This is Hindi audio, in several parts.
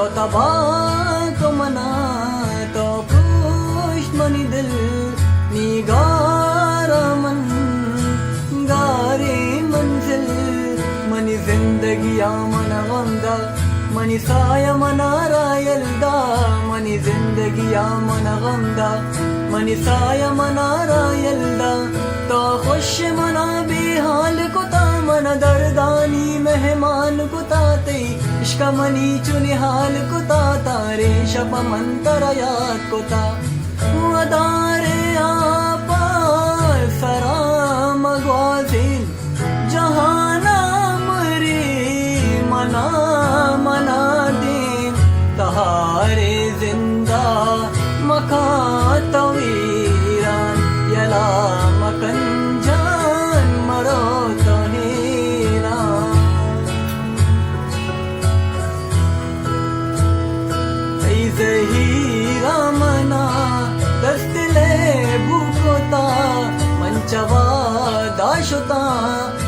तो तबा को मना तो पुष्ट मनी दिल निगारा मन गारे मंजिल मनी जिंदगी मन गमदा मनी साया मना रायलदा मनी जिंदगी मन गमदा मनी साया मना रायलदा तो खुश मना बेहाल कुता मन दर्दानी मेहमान कुता ते इश्क मनी चुनिहाल कुता तारे शप मंतर याद कुता अदारे आपा सरा मगवाजिल जहाना मरे मना मना दिन तहारे जिंदा मका तवीरान यला मकन जान मरो तो हीरा हीरा मना दस्तले बुकोता मंचवा दाशुता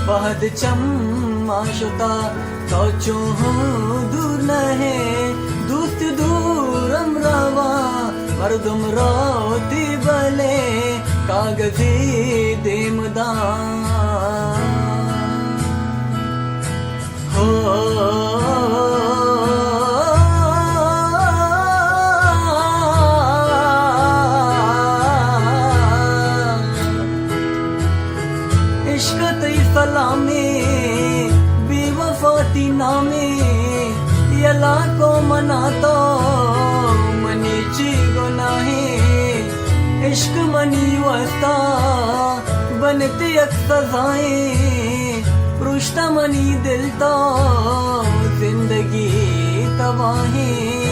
बहद चम्माशुता तो चूहू दूर न है दूस्त दूरम रवा मर्दुम रोती बले कागजी देमदा हो इश्क तई सलामे बेवफाती नामे यला को मनातो मनी ची गुनाहे इश्क मनी वस्ता बनती अक सजाएं पृष्ठ मनी दिल तो जिंदगी तबाही